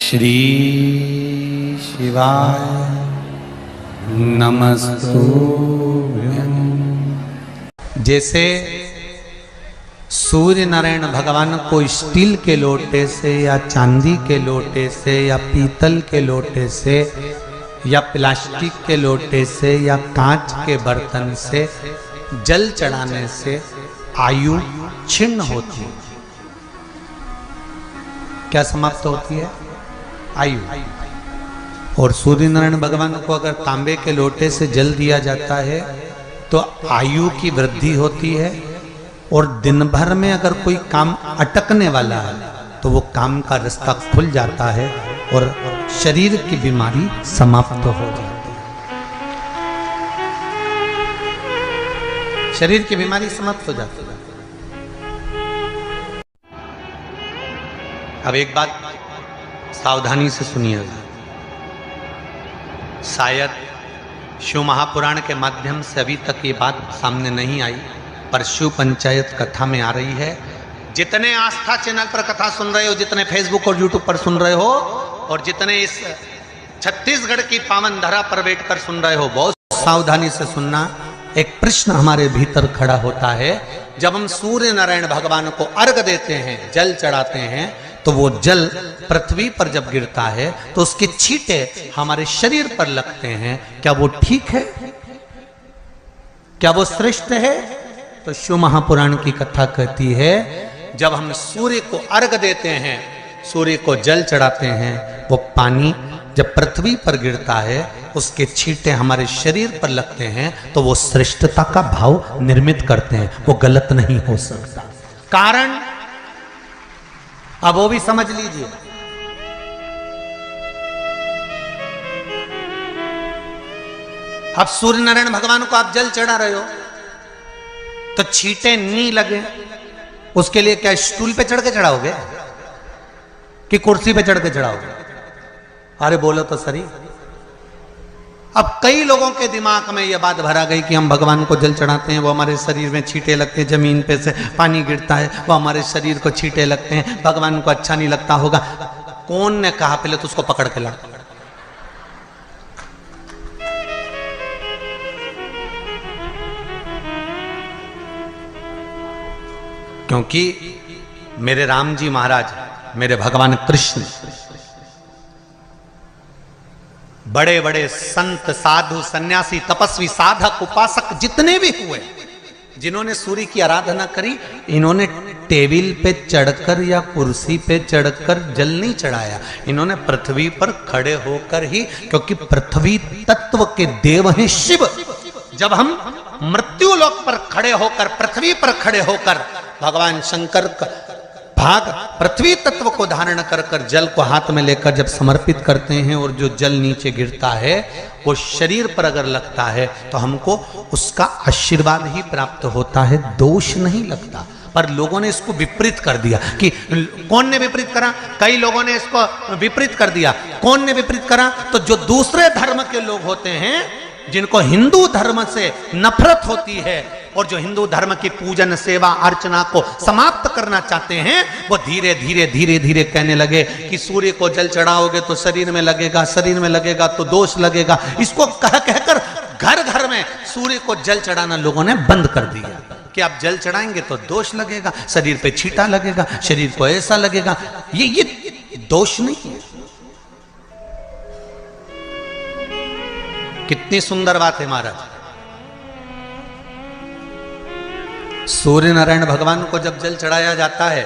श्री शिवाय नमस्तुभ्यं। जैसे सूर्य नारायण भगवान को स्टील के लोटे से या चांदी के लोटे से या पीतल के लोटे से या प्लास्टिक के लोटे से या कांच के बर्तन से जल चढ़ाने से आयु छिन्न होती है। क्या समाप्त होती है? आयु। और सूर्य नारायण भगवान को अगर तांबे के लोटे से जल दिया जाता है तो आयु की वृद्धि होती है, और दिन भर में अगर कोई काम अटकने वाला है तो वो काम का रास्ता खुल जाता है और शरीर की बीमारी समाप्त हो जाती है। शरीर की बीमारी समाप्त हो जाती है। अब एक बात सावधानी से सुनिएगा, शायद शिव महापुराण के माध्यम से अभी तक ये बात सामने नहीं आई, पर शिव पंचायत कथा में आ रही है। जितने आस्था चैनल पर कथा सुन रहे हो, जितने फेसबुक और यूट्यूब पर सुन रहे हो, और जितने इस छत्तीसगढ़ की पावन धरा पर बैठकर सुन रहे हो, बहुत सावधानी से सुनना। एक प्रश्न हमारे भीतर खड़ा होता है, जब हम सूर्य नारायण भगवान को अर्घ देते हैं, जल चढ़ाते हैं, तो वो जल पृथ्वी पर जब गिरता है तो उसके छींटे हमारे शरीर पर लगते हैं। क्या वो ठीक है? क्या वो श्रेष्ठ है? तो शिव महापुराण की कथा कहती है, जब हम सूर्य को अर्घ देते हैं, सूर्य को जल चढ़ाते हैं, वो पानी जब पृथ्वी पर गिरता है, उसके छींटे हमारे शरीर पर लगते हैं, तो वो श्रेष्ठता का भाव निर्मित करते हैं। वो गलत नहीं हो सकता। कारण अब वो भी समझ लीजिए। अब सूर्य नारायण भगवान को आप जल चढ़ा रहे हो तो छींटे नहीं लगे, उसके लिए क्या स्टूल पे चढ़ के चढ़ाओगे कि कुर्सी पे चढ़ के चढ़ाओगे? अरे बोलो तो सही। अब कई लोगों के दिमाग में यह बात भरा गई कि हम भगवान को जल चढ़ाते हैं, वो हमारे शरीर में छींटे लगते हैं, जमीन पे से पानी गिरता है, वो हमारे शरीर को छींटे लगते हैं, भगवान को अच्छा नहीं लगता होगा। कौन ने कहा? पहले तो उसको पकड़ के ला। क्योंकि मेरे राम जी महाराज, मेरे भगवान कृष्ण, बड़े बड़े संत, साधु, सन्यासी, तपस्वी, साधक, उपासक जितने भी हुए, जिन्होंने सूर्य की आराधना करी, इन्होंने टेबल पे चढ़कर या कुर्सी पे चढ़कर जल नहीं चढ़ाया। इन्होंने पृथ्वी पर खड़े होकर ही, क्योंकि पृथ्वी तत्व के देव हैं शिव। जब हम मृत्यु लोक पर खड़े होकर, पृथ्वी पर खड़े होकर भगवान शंकर का भाग पृथ्वी तत्व को धारण कर कर जल को हाथ में लेकर जब समर्पित करते हैं, और जो जल नीचे गिरता है वो शरीर पर अगर लगता है तो हमको उसका आशीर्वाद ही प्राप्त होता है, दोष नहीं लगता। पर लोगों ने इसको विपरीत कर दिया। कि कौन ने विपरीत करा? कई लोगों ने इसको विपरीत कर दिया। कौन ने विपरीत करा? तो जो दूसरे धर्म के लोग होते हैं, जिनको हिंदू धर्म से नफरत होती है और जो हिंदू धर्म की पूजन, सेवा, अर्चना को समाप्त करना चाहते हैं, वो धीरे धीरे धीरे धीरे कहने लगे कि सूर्य को जल चढ़ाओगे तो शरीर में लगेगा, शरीर में लगेगा तो दोष लगेगा। इसको कह कहकर घर घर में सूर्य को जल चढ़ाना लोगों ने बंद कर दिया कि आप जल चढ़ाएंगे तो दोष लगेगा, शरीर पे छींटा लगेगा, शरीर को ऐसा लगेगा। ये दोष नहीं है। कितनी सुंदर बात है महाराज। सूर्य नारायण भगवान को जब जल चढ़ाया जाता है,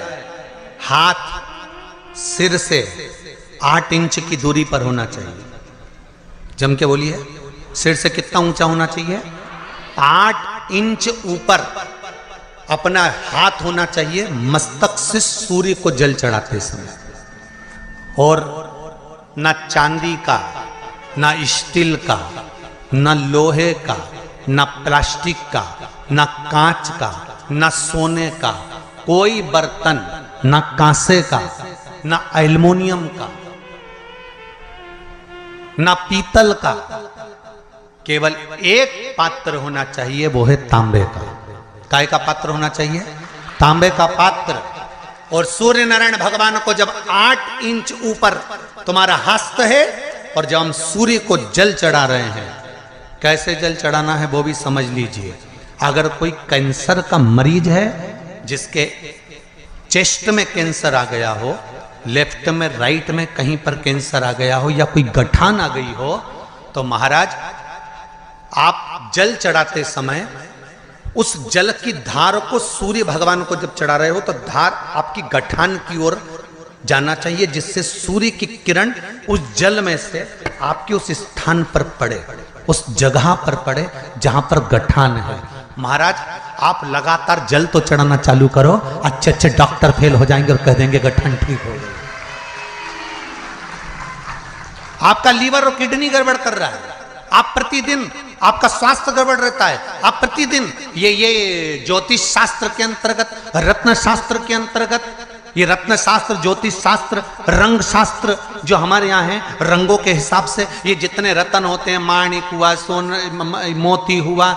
हाथ सिर से 8 इंच की दूरी पर होना चाहिए। जम के बोलिए, सिर से कितना ऊंचा होना चाहिए? 8 इंच ऊपर अपना हाथ होना चाहिए मस्तक से सूर्य को जल चढ़ाते समय। और ना चांदी का, ना स्टील का, ना लोहे का, ना प्लास्टिक का, ना कांच का, ना सोने का कोई बर्तन, ना कांसे का, ना एल्युमिनियम का, ना पीतल का, केवल एक पात्र होना चाहिए, वो है तांबे का। काय का पात्र होना चाहिए? तांबे का पात्र। और सूर्य नारायण भगवान को जब 8 इंच ऊपर तुम्हारा हस्त है। और जब हम सूर्य को जल चढ़ा रहे हैं, कैसे जल चढ़ाना है वो भी समझ लीजिए। अगर कोई कैंसर का मरीज है, जिसके चेस्ट में कैंसर आ गया हो, लेफ्ट में राइट में कहीं पर कैंसर आ गया हो, या कोई गठान आ गई हो, तो महाराज आप जल चढ़ाते समय उस जल की धार को सूर्य भगवान को जब चढ़ा रहे हो तो धार आपकी गठान की ओर जाना चाहिए, जिससे सूर्य की किरण उस जल में से आपके उस स्थान पर पड़े, उस जगह पर पड़े जहां पर गठान है। महाराज आप लगातार जल तो चढ़ाना चालू करो, अच्छे अच्छे डॉक्टर फेल हो जाएंगे और कह देंगे गठान ठीक हो गई। आपका लीवर और किडनी गड़बड़ कर रहा है, आप प्रतिदिन आपका स्वास्थ्य गड़बड़ रहता है, आप प्रतिदिन ये ज्योतिष शास्त्र के अंतर्गत, रत्न शास्त्र के अंतर्गत, ये रत्न शास्त्र, ज्योतिष शास्त्र, रंग शास्त्र जो हमारे यहाँ है, रंगों के हिसाब से ये जितने रत्न होते हैं, माणिक हुआ, मोती हुआ,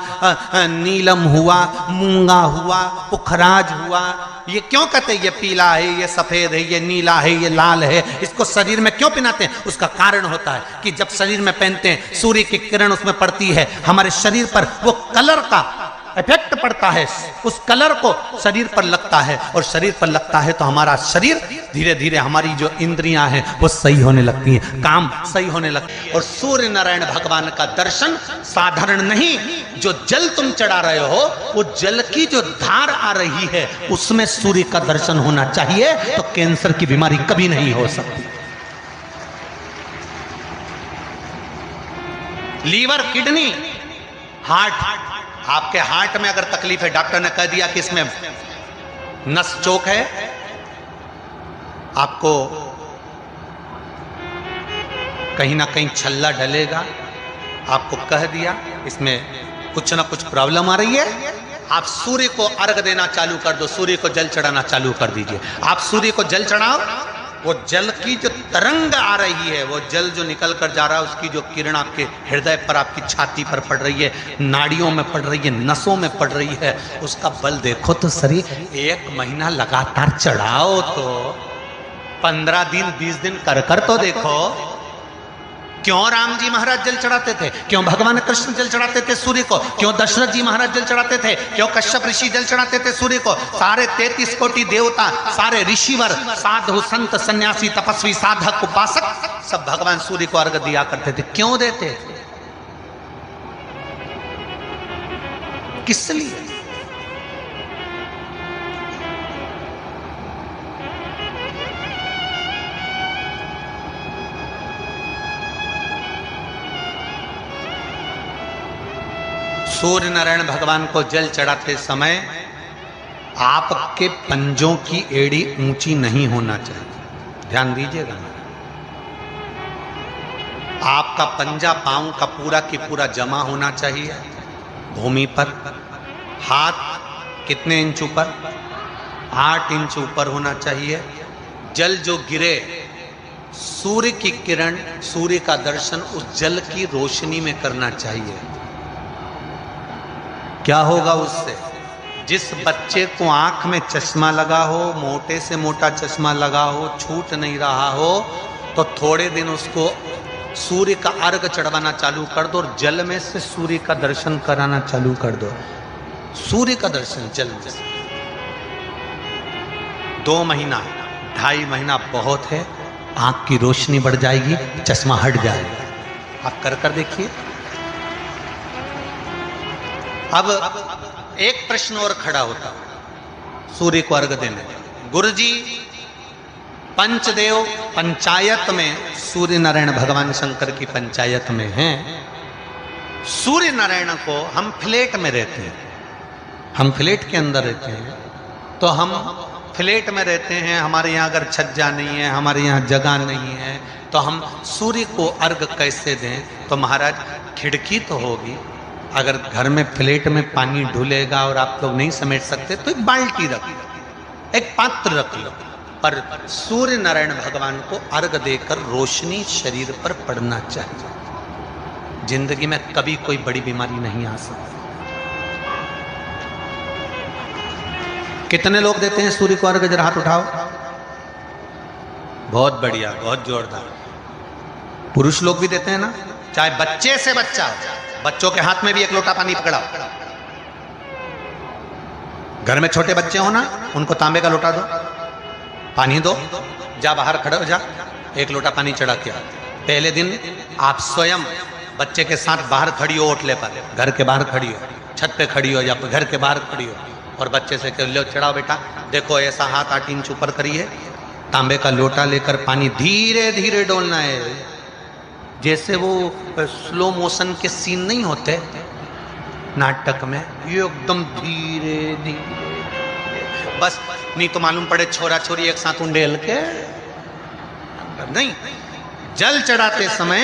नीलम हुआ, मूंगा हुआ, पुखराज हुआ, ये क्यों कहते हैं ये पीला है, ये सफेद है, ये नीला है, ये लाल है, इसको शरीर में क्यों पहनाते हैं? उसका कारण होता है कि जब शरीर में पहनते हैं, सूर्य की किरण उसमें पड़ती है, हमारे शरीर पर वो कलर का इफेक्ट पड़ता है, उस कलर को शरीर पर लगता है, और शरीर पर लगता है तो हमारा शरीर धीरे धीरे, हमारी जो इंद्रियां हैं वो सही होने लगती हैं, काम सही होने लगती है। और सूर्य नारायण भगवान का दर्शन साधारण नहीं, जो जल तुम चढ़ा रहे हो, वो जल की जो धार आ रही है उसमें सूर्य का दर्शन होना चाहिए, तो कैंसर की बीमारी कभी नहीं हो सकती। लीवर, किडनी, हार्ट, आपके हार्ट में अगर तकलीफ है, डॉक्टर ने कह दिया कि इसमें नस चोक है, आपको कहीं ना कहीं छल्ला डलेगा, आपको कह दिया इसमें कुछ ना कुछ प्रॉब्लम आ रही है, आप सूर्य को अर्घ देना चालू कर दो, सूर्य को जल चढ़ाना चालू कर दीजिए। आप सूर्य को जल चढ़ाओ, वो जल की जो तरंग आ रही है, वो जल जो निकल कर जा रहा है, उसकी जो किरण आपके हृदय पर, आपकी छाती पर पड़ रही है, नाड़ियों में पड़ रही है, नसों में पड़ रही है, उसका बल देखो तो सही। 1 महीना लगातार चढ़ाओ, तो 15 दिन 20 दिन कर तो देखो। क्यों राम जी महाराज जल चढ़ाते थे? क्यों भगवान कृष्ण जल चढ़ाते थे सूर्य को? क्यों दशरथ जी महाराज जल चढ़ाते थे? क्यों कश्यप ऋषि जल चढ़ाते थे सूर्य को? सारे 33 कोटि देवता, सारे ऋषिवर, साधु संत सन्यासी तपस्वी साधक उपासक सब भगवान सूर्य को अर्घ दिया करते थे। क्यों देते थे? किस लिए? सूर्य नारायण भगवान को जल चढ़ाते समय आपके पंजों की एड़ी ऊंची नहीं होना चाहिए, ध्यान दीजिएगा। आपका पंजा पांव का पूरा की पूरा जमा होना चाहिए भूमि पर। हाथ कितने इंच ऊपर? 8 इंच ऊपर होना चाहिए। जल जो गिरे, सूर्य की किरण, सूर्य का दर्शन उस जल की रोशनी में करना चाहिए। क्या होगा उससे? जिस बच्चे को आंख में चश्मा लगा हो, मोटे से मोटा चश्मा लगा हो, छूट नहीं रहा हो, तो थोड़े दिन उसको सूर्य का अर्घ चढ़वाना चालू कर दो और जल में से सूर्य का दर्शन कराना चालू कर दो। सूर्य का दर्शन जल में से 2 महीना 2.5 महीना बहुत है, आंख की रोशनी बढ़ जाएगी, चश्मा हट जाएगा। आप कर देखिए। अब एक प्रश्न और खड़ा होता सूर्य को अर्घ देने का। गुरुजी, पंचदेव पंचायत में सूर्य नारायण भगवान शंकर की पंचायत में हैं। सूर्य नारायण को हम फ्लैट में रहते हैं, हम फ्लैट के अंदर रहते हैं, तो हम फ्लैट में रहते हैं, हमारे यहाँ अगर छज्जा नहीं है, हमारे यहाँ जगह नहीं है, तो हम सूर्य को अर्घ कैसे दें? तो महाराज खिड़की तो होगी, अगर घर में फ्लैट में पानी ढुलेगा और आप लोग नहीं समेट सकते तो एक बाल्टी रख लो, एक पात्र रख लो, पर सूर्य नारायण भगवान को अर्घ देकर रोशनी शरीर पर पड़ना चाहिए। जिंदगी में कभी कोई बड़ी बीमारी नहीं आ सकती। कितने लोग देते हैं सूर्य को अर्घ? जरा हाथ उठाओ। बहुत बढ़िया, बहुत जोरदार। पुरुष लोग भी देते हैं ना, चाहे बच्चे से बच्चा, बच्चों के हाथ में भी एक लोटा पानी पकड़ाओ। घर में छोटे बच्चे हो ना, उनको तांबे का लोटा दो, पानी दो, जा बाहर खड़े हो जा, एक लोटा पानी चढ़ा के। पहले दिन आप स्वयं बच्चे के साथ बाहर खड़ी हो, ओटले पर, घर के बाहर खड़ी हो, छत पे खड़ी हो या घर के बाहर खड़ी हो, और बच्चे से कह लो चढ़ाओ बेटा, देखो ऐसा हाथ 8 इंच ऊपर करिए, तांबे का लोटा लेकर पानी धीरे धीरे डोलना है। जैसे वो स्लो मोशन के सीन नहीं होते नाटक में, ये एकदम धीरे धीरे, बस नहीं तो मालूम पड़े छोरा छोरी एक साथ उंडेल के नहीं। जल चढ़ाते समय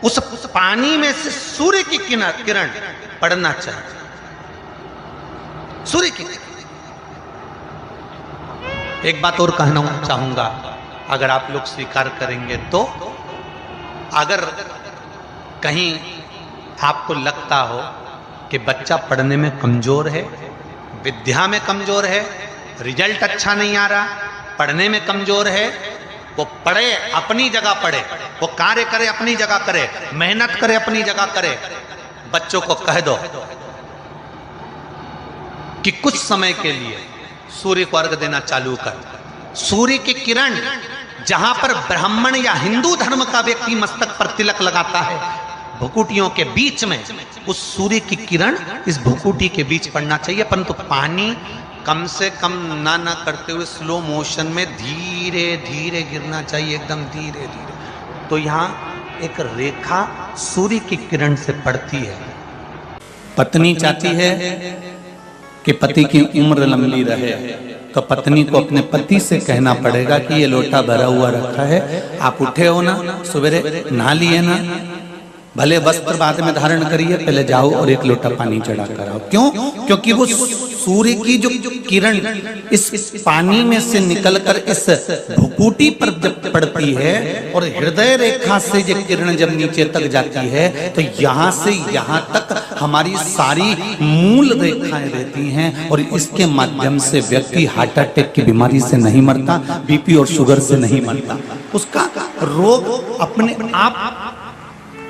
उस पानी में से सूर्य की किरण पड़ना चाहिए, सूर्य की। एक बात और कहना चाहूंगा, अगर आप लोग स्वीकार करेंगे तो, अगर कहीं आपको लगता हो कि बच्चा पढ़ने में कमजोर है, विद्या में कमजोर है, रिजल्ट अच्छा नहीं आ रहा, पढ़ने में कमजोर है, वो पढ़े अपनी जगह पढ़े, वो कार्य करे अपनी जगह करे, मेहनत करे अपनी जगह करे, बच्चों को कह दो कि कुछ समय के लिए सूर्य को अर्घ देना चालू कर। सूर्य की किरण जहां पर ब्राह्मण या हिंदू धर्म का व्यक्ति मस्तक पर तिलक लगाता है, भुकुटियों के बीच में उस सूर्य की किरण इस भुकुटी के बीच पड़ना चाहिए, परंतु पानी कम से कम ना करते हुए स्लो मोशन में धीरे धीरे गिरना चाहिए, एकदम धीरे धीरे। तो यहाँ एक रेखा सूर्य की किरण से पड़ती है। पत्नी चाहती है कि पति की उम्र लंबी रहे, तो पत्नी को अपने पति से कहना पड़ेगा कि ये लोटा भरा हुआ रखा है, आप उठे हो ना, सवेरे नहा लिए ना, भले वस्त्र बाद में धारण करिए, पहले जाओ और एक लोटा पानी चढ़ा कर आओ। क्यों? क्योंकि वो सूर्य की जो किरण इस पानी में से निकलकर इस भुकुटी पर जब पड़ती है और हृदय रेखा से जो किरण जब नीचे तक जाती है, तो यहाँ से यहाँ तक हमारी सारी मूल रेखाएं रहती हैं, और इसके माध्यम से व्यक्ति हार्ट अटैक की बीमारी से नहीं मरता, बीपी और शुगर से नहीं मरता, उसका रोग अपने आप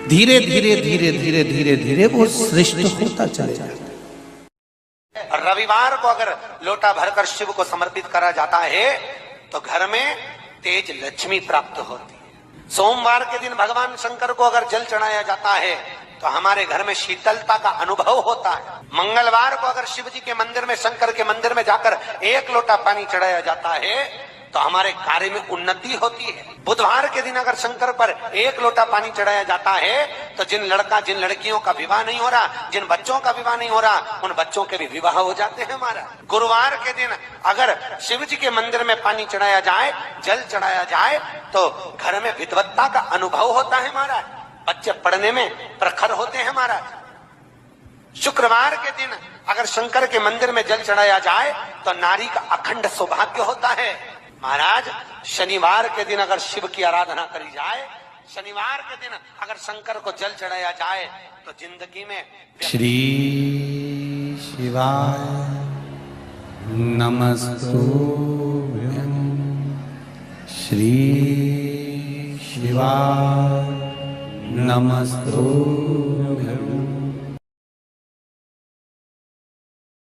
धीरे धीरे धीरे धीरे धीरे धीरे वो श्रेष्ठ होता चलेगा। रविवार को अगर लोटा भरकर शिव को समर्पित करा जाता है तो घर में तेज लक्ष्मी प्राप्त होती है। सोमवार के दिन भगवान शंकर को अगर जल चढ़ाया जाता है तो हमारे घर में शीतलता का अनुभव होता है। मंगलवार को अगर शिव जी के मंदिर में, शंकर के मंदिर में जाकर एक लोटा पानी चढ़ाया जाता है तो हमारे कार्य में उन्नति होती है। बुधवार के दिन अगर शंकर पर एक लोटा पानी चढ़ाया जाता है तो जिन लड़कियों का विवाह नहीं हो रहा, जिन बच्चों का विवाह नहीं हो रहा, उन बच्चों के भी विवाह हो जाते हैं हमारा। गुरुवार के दिन अगर शिव जी के मंदिर में पानी चढ़ाया जाए, जल चढ़ाया जाए, तो घर में विद्वत्ता का अनुभव होता है हमारा, बच्चे पढ़ने में प्रखर होते हैं हमारा। शुक्रवार के दिन अगर शंकर के मंदिर में जल चढ़ाया जाए तो नारी का अखंड सौभाग्य होता है महाराज। शनिवार के दिन अगर शिव की आराधना करी जाए, शनिवार के दिन अगर शंकर को जल चढ़ाया जाए तो जिंदगी में श्री शिवाय नमस्तुभ्यं, श्री शिवाय नमस्तुभ्यं।